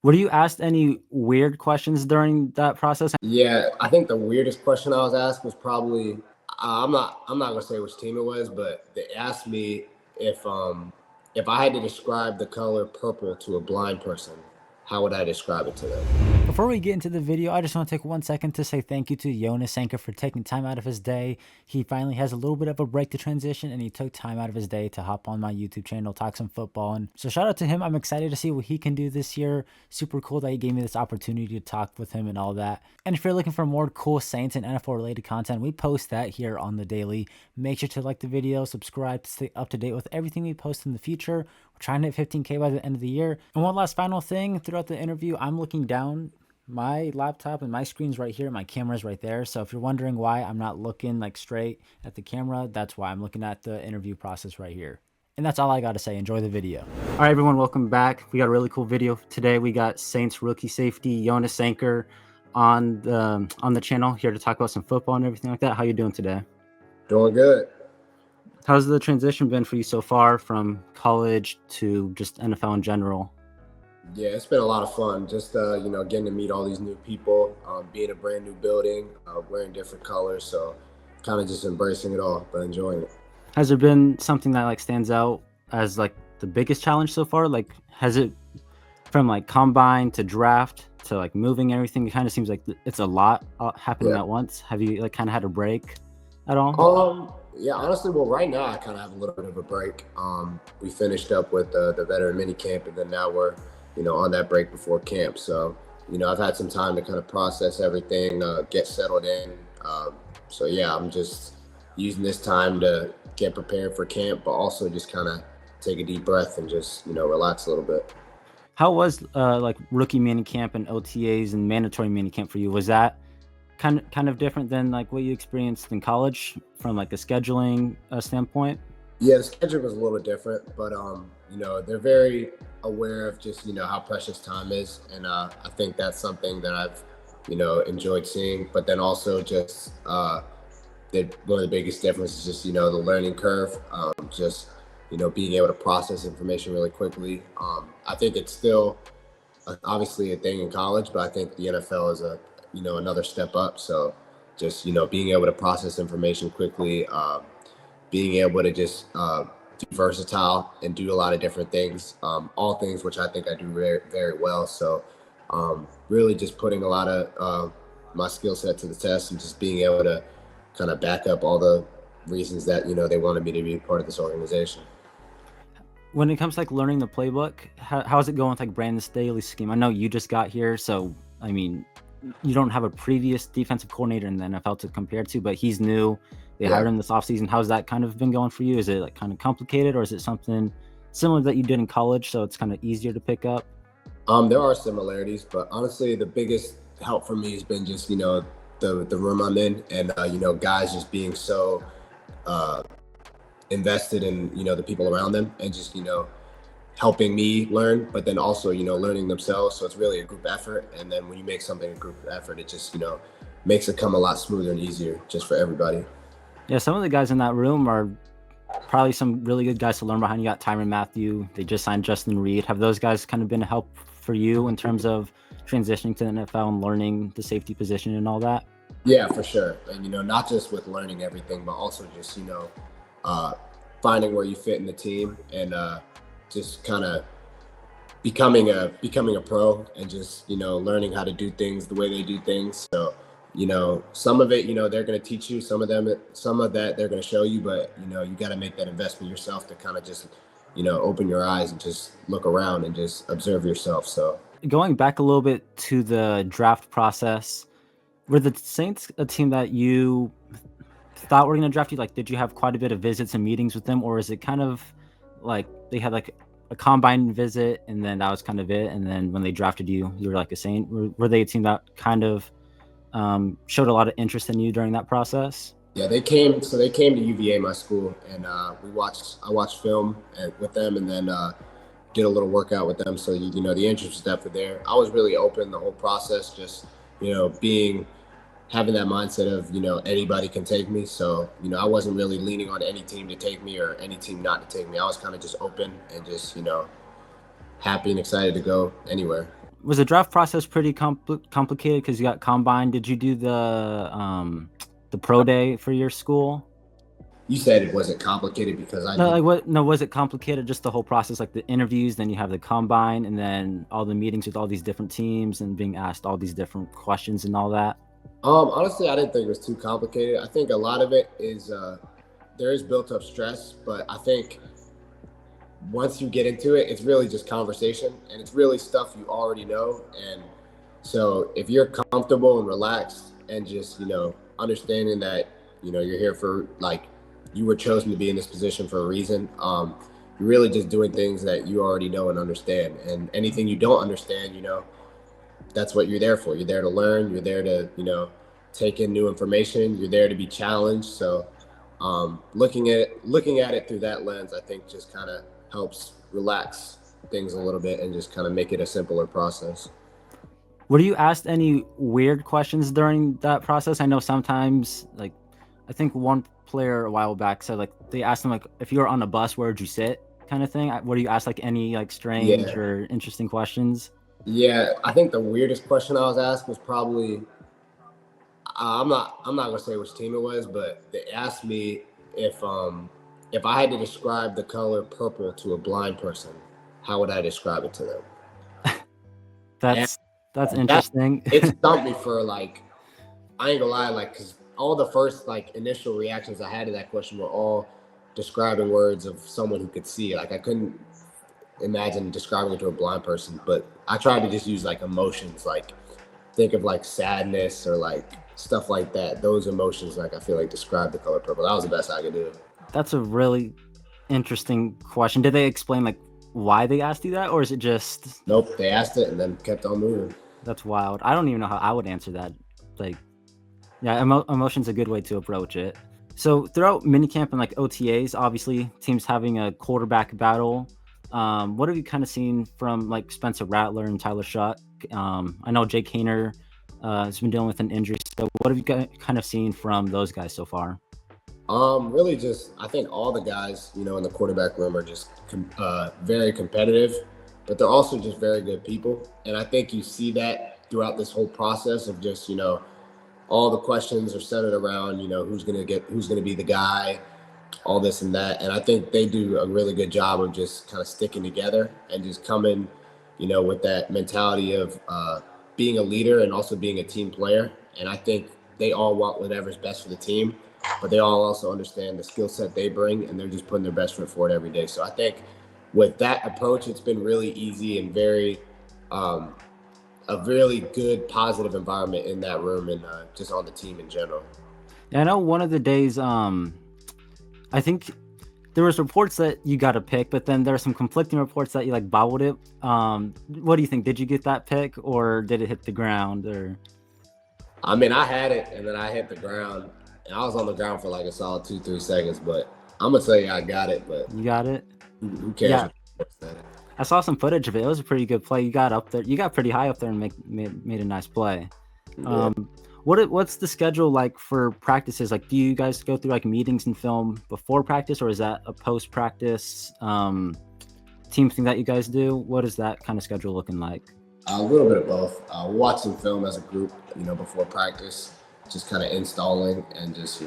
Were you asked any weird questions during that process? Yeah, I think the weirdest question I was asked was probably I'm not gonna say which team it was, but they asked me if I had to describe the color purple to a blind person, how would I describe it to them? Before we get into the video, I just want to take 1 second to say thank you to Jonas Sanker for taking time out of his day. He finally has a little bit of a break to transition, and he took time out of his day to hop on my YouTube channel, talk some football. And so shout out to him. I'm excited to see what he can do this year. Super cool that he gave me this opportunity to talk with him and all that. And if you're looking for more cool Saints and NFL related content, we post that here on the daily. Make sure to like the video, subscribe to stay up to date with everything we post in the future. We're trying to hit 15K by the end of the year. And one last final thing, throughout the interview, I'm looking down my laptop and my screen's right here, my camera's right there. So if you're wondering why I'm not looking like straight at the camera, that's why I'm looking at the interview process right here. And that's all I got to say. Enjoy the video. All right, everyone, welcome back. We got a really cool video today. We got Saints rookie safety Jonas Sanker on the channel here to talk about some football and everything like that. How you doing today? Doing good. How's the transition been for you so far from college to just NFL in general? Yeah, it's been a lot of fun. Just getting to meet all these new people, being a brand new building, wearing different colors. So kind of just embracing it all, but enjoying it. Has there been something that like stands out as like the biggest challenge so far? Like, has it from like combine to draft to like moving everything? It kind of seems like it's a lot happening at once. Have you like kind of had a break at all? Yeah, honestly, well, right now I kind of have a little bit of a break. We finished up with the veteran mini camp, and then now we're on that break before camp. So, I've had some time to kind of process everything, get settled in. So yeah, I'm just using this time to get prepared for camp, but also just kind of take a deep breath and just, relax a little bit. How was like rookie mini camp and OTAs and mandatory mini camp for you? Was that kind of different than like what you experienced in college from like a scheduling standpoint? Yeah, the schedule was a little different, but they're very aware of just how precious time is, and I think that's something that I've enjoyed seeing. But then also just one of the biggest differences is just the learning curve, just being able to process information really quickly. I think it's still obviously a thing in college, but I think the NFL is another step up. So just being able to process information quickly, being able to just be versatile and do a lot of different things, all things which I think I do very, very well. So really just putting a lot of my skill set to the test and just being able to kind of back up all the reasons that they wanted me to be part of this organization. When it comes to like learning the playbook, how is it going with like Brandon Staley's scheme? I know you just got here, so I mean, you don't have a previous defensive coordinator in the NFL to compare to, but he's new. They hired him this offseason. How's that kind of been going for you? Is it like kind of complicated, or is it something similar that you did in college, so it's kind of easier to pick up? There are similarities, but honestly, the biggest help for me has been just the room I'm in, and guys just being so invested in the people around them, and just helping me learn, but then also learning themselves. So it's really a group effort, and then when you make something a group effort, it just makes it come a lot smoother and easier just for everybody. Yeah, some of the guys in that room are probably some really good guys to learn behind. You got Tyrann Mathieu. They just signed Justin Reed. Have those guys kind of been a help for you in terms of transitioning to the NFL and learning the safety position and all that? Yeah, for sure. And not just with learning everything, but also just finding where you fit in the team, and just kind of becoming a pro, and just learning how to do things the way they do things. So some of it they're going to teach you, some of that they're going to show you, but you got to make that investment yourself to kind of just open your eyes and just look around and just observe yourself. So going back a little bit to the draft process, were the Saints a team that you thought were going to draft you? Like, did you have quite a bit of visits and meetings with them, or is it kind of like they had like a combine visit and then that was kind of it, and then when they drafted you, you were like a Saint? Were they a team that kind of showed a lot of interest in you during that process? Yeah, they came to UVA, my school, and I watched film with them, and then did a little workout with them. So the interest was definitely there. I was really open the whole process, just having that mindset of anybody can take me. So I wasn't really leaning on any team to take me or any team not to take me. I was kind of just open and just happy and excited to go anywhere. Was the draft process pretty complicated because you got combine? Did you do the pro day for your school? You said it wasn't complicated because I No, did. like what? No, was it complicated? Just the whole process, like the interviews, then you have the combine, and then all the meetings with all these different teams and being asked all these different questions and all that. Honestly, I didn't think it was too complicated. I think a lot of it is there is built up stress, but I think once you get into it, it's really just conversation and it's really stuff you already know. And so if you're comfortable and relaxed and just, understanding that, you're here for like, you were chosen to be in this position for a reason. You're really just doing things that you already know and understand. And anything you don't understand, that's what you're there for. You're there to learn. You're there to, take in new information. You're there to be challenged. So looking at it through that lens, I think just kind of helps relax things a little bit and just kind of make it a simpler process. Were you asked any weird questions during that process? I know sometimes, like, I think one player a while back said like they asked him like if you were on a bus, where would you sit, kind of thing. Were you asked like any like strange Yeah. or interesting questions? Yeah. I think the weirdest question I was asked was probably, I'm not gonna say which team it was, but they asked me if I had to describe the color purple to a blind person, how would I describe it to them? And That's that's that interesting. it stumped me for like, I ain't gonna lie, like, because all the first like initial reactions I had to that question were all describing words of someone who could see. Like I couldn't imagine describing it to a blind person, but I tried to just use like emotions, like think of like sadness or like stuff like that. Those emotions, like I feel like describe the color purple. That was the best I could do. That's a really interesting question. Did they explain like why they asked you that, or is it just Nope, they asked it and then kept on moving. that's wild? I don't even know how I would answer that. Like, yeah, emotion's a good way to approach it. So throughout minicamp and like OTAs, obviously teams having a quarterback battle. What have you kind of seen from like Spencer Rattler and Tyler Shuck? I know Jake Hayner has been dealing with an injury. So what have you kind of seen from those guys so far? Really just I think all the guys, in the quarterback room are just very competitive, but they're also just very good people. And I think you see that throughout this whole process of just, all the questions are centered around, who's gonna be the guy, all this and that. And I think they do a really good job of just kind of sticking together and just coming, with that mentality of being a leader and also being a team player. And I think they all want whatever's best for the team, but they all also understand the skill set they bring and they're just putting their best foot forward every day. So I think with that approach, it's been really easy and um, a really good positive environment in that room and just on the team in general. Yeah, I know one of the days, I think there was reports that you got a pick, but then there are some conflicting reports that you like bobbled it. What do you think? Did you get that pick or did it hit the ground or I mean, I had it and then I hit the ground and I was on the ground for like a solid 2, 3 seconds, but I'm gonna say I got it, but you got it? who cares Yeah, what the reports say? I saw some footage of it. It was a pretty good play. You got up there. You got pretty high up there and made a nice play. Yeah. What's the schedule like for practices? Like, do you guys go through like meetings and film before practice, or is that a post practice team thing that you guys do? What is that kind of schedule looking like? A little bit of both. We'll watch some film as a group, before practice, just kind of installing and just,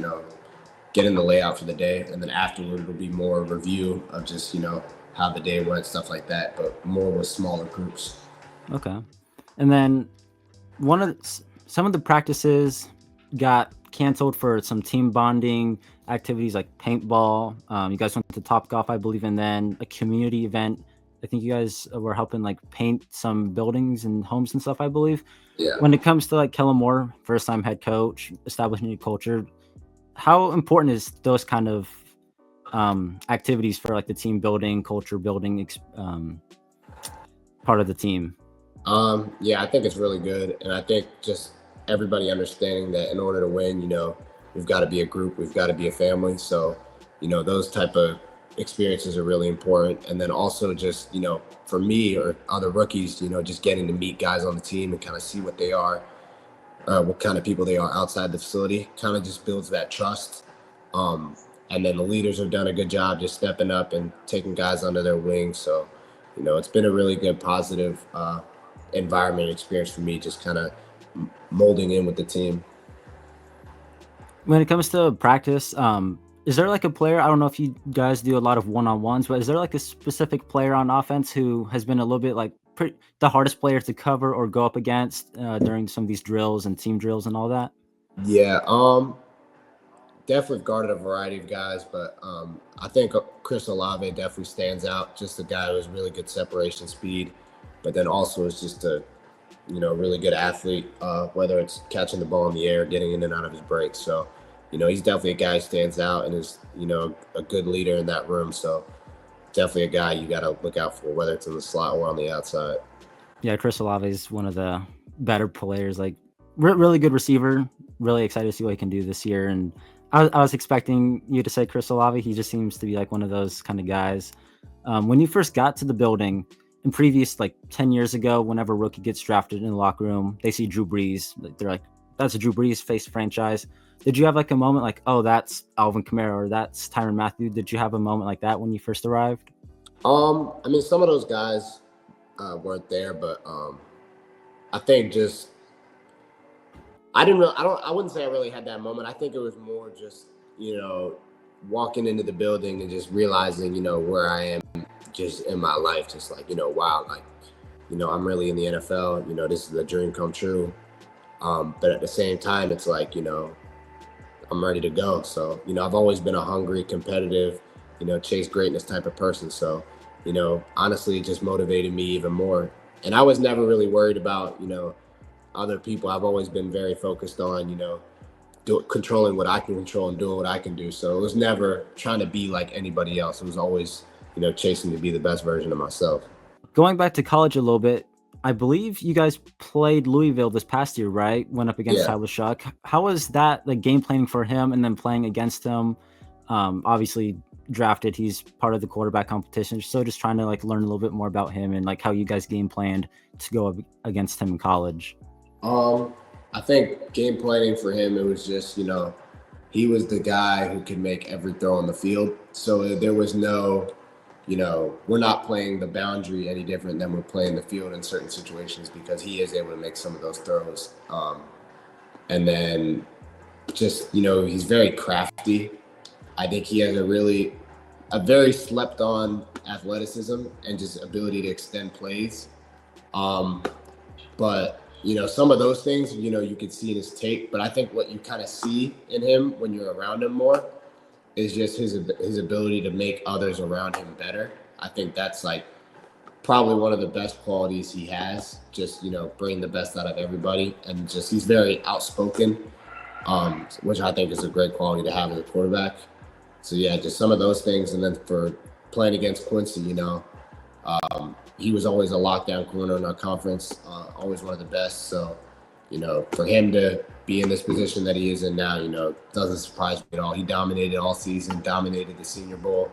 getting the layout for the day. And then afterward, it'll be more review of just, how the day went, stuff like that, but more with smaller groups. Okay, and then some of the practices got canceled for some team bonding activities like paintball. You guys went to Top Golf, I believe, and then a community event. I think you guys were helping like paint some buildings and homes and stuff, I believe. Yeah. When it comes to like Kellen Moore, first time head coach, establishing a culture, how important is those kind of activities for like the team building, culture building part of the team? Yeah, I think it's really good. And I think just everybody understanding that in order to win, we've got to be a group, we've got to be a family. So, those type of experiences are really important. And then also just, for me or other rookies, just getting to meet guys on the team and kind of see what they are, what kind of people they are outside the facility, kind of just builds that trust. Um, and then the leaders have done a good job just stepping up and taking guys under their wing. So, it's been a really good positive environment experience for me, just kind of molding in with the team. When it comes to practice, is there like a player? I don't know if you guys do a lot of one-on-ones, but is there like a specific player on offense who has been a little bit like the hardest player to cover or go up against during some of these drills and team drills and all that? Yeah, definitely guarded a variety of guys, but I think Chris Olave definitely stands out. Just a guy who has really good separation speed, but then also is just a really good athlete. Whether it's catching the ball in the air, getting in and out of his breaks. So, he's definitely a guy who stands out and is a good leader in that room. So definitely a guy you got to look out for, whether it's in the slot or on the outside. Yeah, Chris Olave is one of the better players. Like, really good receiver. Really excited to see what he can do this year. And I was expecting you to say Chris Olave. He just seems to be like one of those kind of guys. When you first got to the building, in previous like 10 years ago, whenever a rookie gets drafted in the locker room, they see Drew Brees. They're like, "That's a Drew Brees face franchise." Did you have like a moment like, "Oh, that's Alvin Kamara," or "That's Tyrann Mathieu"? Did you have a moment like that when you first arrived? I mean, some of those guys weren't there, but I think just I didn't really, I wouldn't say I really had that moment. I think it was more just, you know, walking into the building and just realizing, where I am just in my life, just like, wow, like, I'm really in the NFL, this is a dream come true. But at the same time, it's like, I'm ready to go. So, I've always been a hungry, competitive, chase greatness type of person. So, honestly, it just motivated me even more. And I was never really worried about, other people. I've always been very focused on, controlling what I can control and doing what I can do. So it was never trying to be like anybody else. It was always, chasing to be the best version of myself. Going back to college a little bit, I believe you guys played Louisville this past year, right? Went up against Yeah. Tyler Shuck. How was that, like game planning for him and then playing against him? Obviously drafted, he's part of the quarterback competition. So just trying to like learn a little bit more about him and like how you guys game planned to go up against him in college. I think game planning for him, it was just, he was the guy who could make every throw on the field. So there was no, we're not playing the boundary any different than we're playing the field in certain situations because he is able to make some of those throws. And then just, he's very crafty. I think he has a very slept on athleticism and just ability to extend plays. Um, but some of those things, you could see in his tape. But I think what you kind of see in him when you're around him more is just his ability to make others around him better. I think that's like probably one of the best qualities he has. Just bring the best out of everybody, and just he's very outspoken, which I think is a great quality to have as a quarterback. So yeah, just some of those things, and then for playing against Quincy, he was always a lockdown corner in our conference, always one of the best. So, for him to be in this position that he is in now, doesn't surprise me at all. He dominated all season, dominated the Senior Bowl.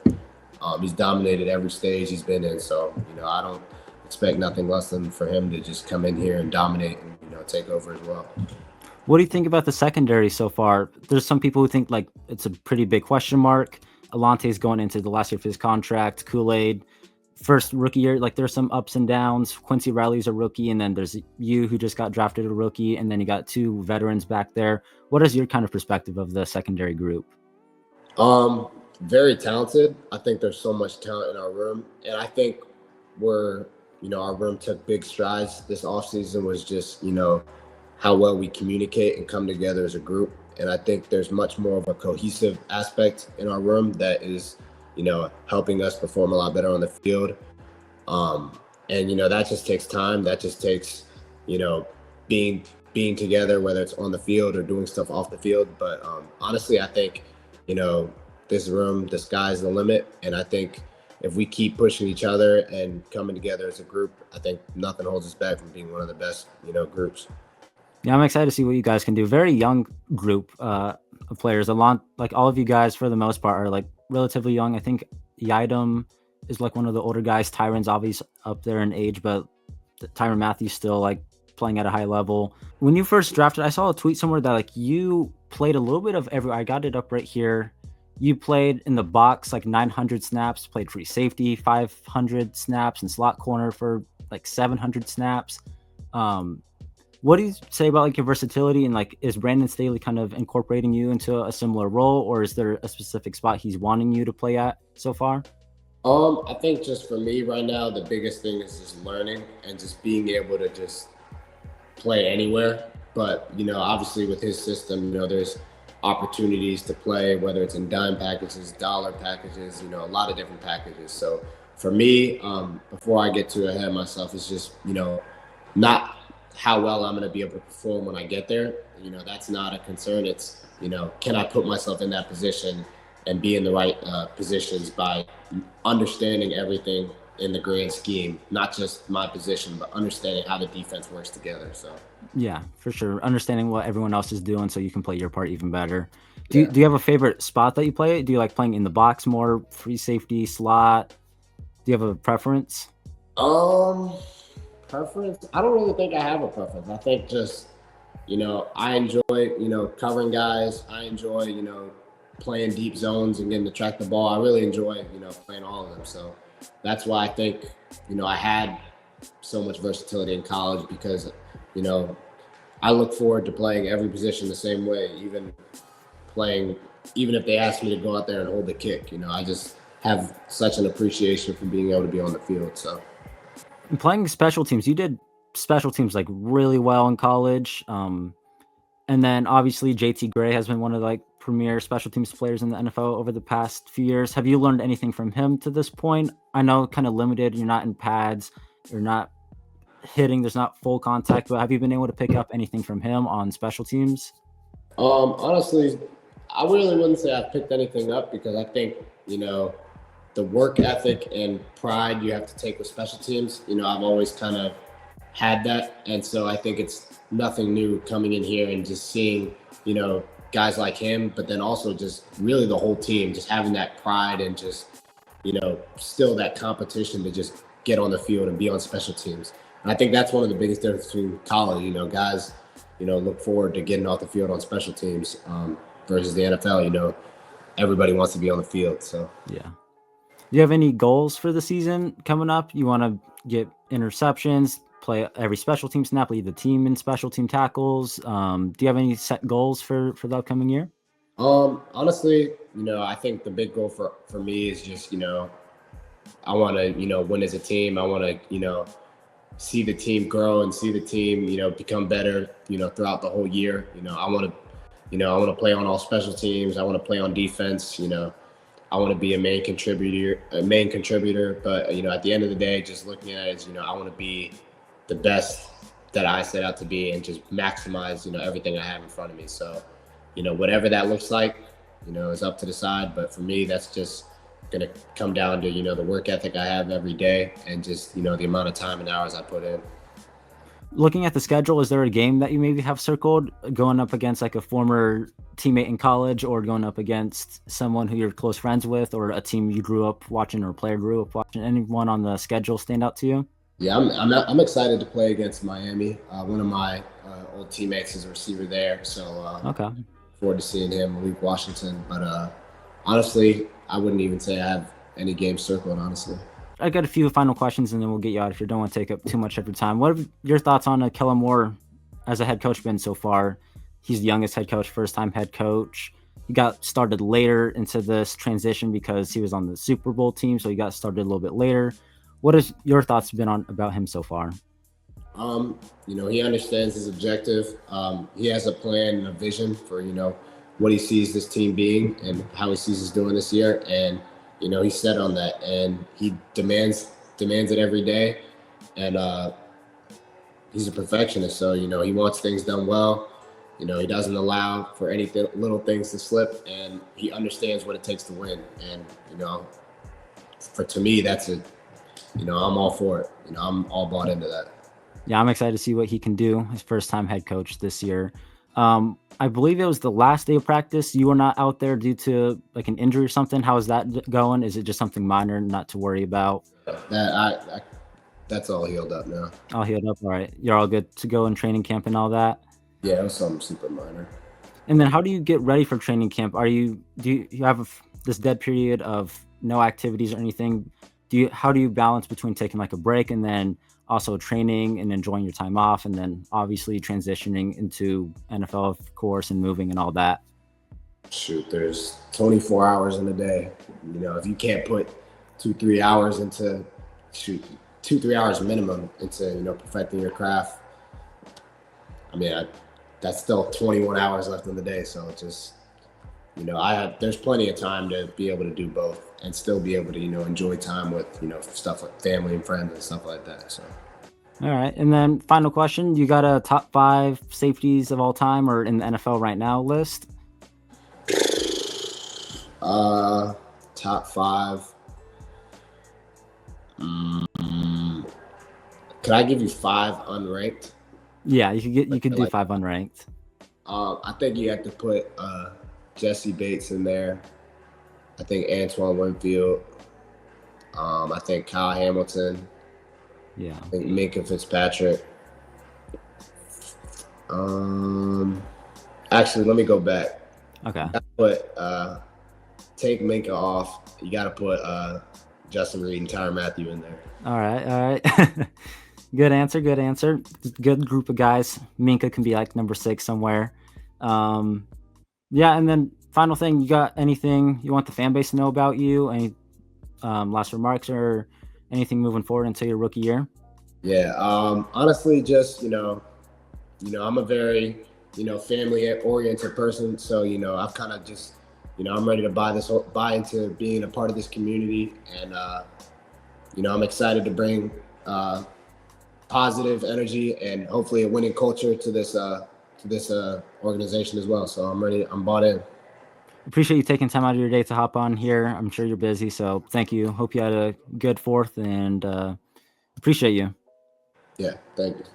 He's dominated every stage he's been in. So, I don't expect nothing less than for him to just come in here and dominate and, take over as well. What do you think about the secondary so far? There's some people who think like it's a pretty big question mark. Alante's going into the last year of his contract. Kool-Aid, first rookie year, like there's some ups and downs. Quincy Riley's a rookie, and then there's you who just got drafted a rookie, and then you got two veterans back there. What is your kind of perspective of the secondary group? Very talented. I think there's so much talent in our room, and I think we're, our room took big strides this offseason. Was just, how well we communicate and come together as a group. And I think there's much more of a cohesive aspect in our room that is, helping us perform a lot better on the field. And that just takes time. That just takes, being together, whether it's on the field or doing stuff off the field. But honestly, I think, this room, the sky's the limit. And I think if we keep pushing each other and coming together as a group, I think nothing holds us back from being one of the best, groups. Yeah, I'm excited to see what you guys can do. Very young group of players. A lot, like all of you guys, for the most part, are like relatively young. I think Yidam is like one of the older guys. Tyrann's obviously up there in age, but Tyrann Mathieu's still like playing at a high level. When you first drafted, I saw a tweet somewhere that like you played a little bit of every. I got it up right here. You played in the box like 900 snaps, played free safety 500 snaps, and slot corner for like 700 snaps. What do you say about like your versatility, and like is Brandon Staley kind of incorporating you into a similar role, or is there a specific spot he's wanting you to play at so far? I think just for me right now, the biggest thing is just learning and just being able to just play anywhere. But obviously with his system, there's opportunities to play, whether it's in dime packages, dollar packages, a lot of different packages. So for me, before I get too ahead of myself, it's just not how well I'm going to be able to perform when I get there. That's not a concern. It's can I put myself in that position and be in the right positions by understanding everything in the grand scheme, not just my position, but understanding how the defense works together. So, Yeah, for sure. Understanding what everyone else is doing so you can play your part even better. Do you, yeah. do you have a favorite spot that you play? Do you like playing in the box more, free safety, slot? Do you have a preference? Um, Preference? I don't really think I have a preference. I think just, I enjoy, covering guys. I enjoy, playing deep zones and getting to track the ball. I really enjoy, playing all of them. So that's why I think, I had so much versatility in college because, you know, I look forward to playing every position the same way, playing, even if they ask me to go out there and hold the kick. I just have such an appreciation for being able to be on the field. So, And playing special teams, you did special teams like really well in college. And then obviously JT Gray has been one of like premier special teams players in the NFL over the past few years. Have you learned anything from him to this point? I know kind of limited. You're not in pads. You're not hitting. There's not full contact. But have you been able to pick up anything from him on special teams? honestly, I really wouldn't say I've picked anything up because I think, you know, the work ethic and pride you have to take with special teams, I've always kind of had that. And so I think it's nothing new coming in here and just seeing, guys like him, but then also just really the whole team, just having that pride and just, still that competition to just get on the field and be on special teams. And I think that's one of the biggest differences between college, guys, look forward to getting off the field on special teams versus the NFL, everybody wants to be on the field. So, Yeah. Do you have any goals for the season coming up? You want to get interceptions, play every special team snap, lead the team in special team tackles. Do you have any set goals for the upcoming year? honestly, I think the big goal for me is just, I want to, win as a team. I want to, see the team grow and see the team, become better, throughout the whole year. I want to play on all special teams. I want to play on defense. I want to be a main contributor. But at the end of the day, just looking at it, I want to be the best that I set out to be and just maximize, everything I have in front of me. So, whatever that looks like, is up to the side. But for me, that's just gonna come down to, the work ethic I have every day and just, the amount of time and hours I put in. Looking at the schedule, is there a game that you maybe have circled going up against like a former teammate in college, or going up against someone who you're close friends with, or a team you grew up watching or a player grew up watching? Anyone on the schedule stand out to you? Yeah, I'm excited to play against Miami. One of my old teammates is a receiver there, so Okay. forward to seeing him, Malik Washington. But honestly, I wouldn't even say I have any games circled. Honestly, I got a few final questions and then we'll get you out if you don't want to take up too much of your time. What have your thoughts on Kellen Moore as a head coach been so far? He's the youngest head coach, first time head coach. He got started later into this transition because he was on the Super Bowl team, so he got started a little bit later. What has your thoughts been on about him so far? he understands his objective. He has a plan and a vision for what he sees this team being and how he sees us doing this year, and he's set on that, and he demands it every day, and he's a perfectionist. So he wants things done well. He doesn't allow for any little things to slip, and he understands what it takes to win. And for to me, that's a I'm all for it. I'm all bought into that. Yeah, I'm excited to see what he can do. His first time head coach this year. I believe it was the last day of practice. You were not out there due to like an injury or something. How is that going? Is it just something minor, not to worry about? That that's all healed up now. All healed up. All right. You're all good to go in training camp and all that. Yeah, it was something super minor. And then how do you get ready for training camp? Do you have this dead period of no activities or anything? How do you balance between taking like a break and then also training and enjoying your time off, and then obviously transitioning into NFL, of course, and moving and all that? Shoot, there's 24 hours in a day. You know, if you can't put 2, 3 hours into shoot 2, 3 hours minimum into perfecting your craft, I mean, that's still 21 hours left in the day. So it's just I have there's plenty of time to be able to do both and still be able to enjoy time with stuff like family and friends and stuff like that. So All right. And then final question, you got a top 5 safeties of all time or in the NFL right now list? uh, top five. Mm, Could I give you five unranked? Yeah, you could do Like, 5 unranked. I think you have to put Jesse Bates in there. I think Antoine Winfield. I think Kyle Hamilton. Yeah. I think Minka Fitzpatrick. Um, Actually, let me go back. Okay. But take Minka off. You got to put Justin Reed and Tyrann Mathieu in there. All right. All right. Good answer. Good answer. Good group of guys. Minka can be like number 6 somewhere. Um, yeah. And then final thing, you got anything you want the fan base to know about you? Any last remarks or anything moving forward into your rookie year? Yeah. Honestly, just I'm a very family oriented person. So I've kind of just I'm ready to buy into being a part of this community, and I'm excited to bring positive energy and hopefully a winning culture to this organization as well. So I'm ready. I'm bought in. Appreciate you taking time out of your day to hop on here. I'm sure you're busy, so thank you. Hope you had a good fourth and appreciate you. Yeah. Thank you.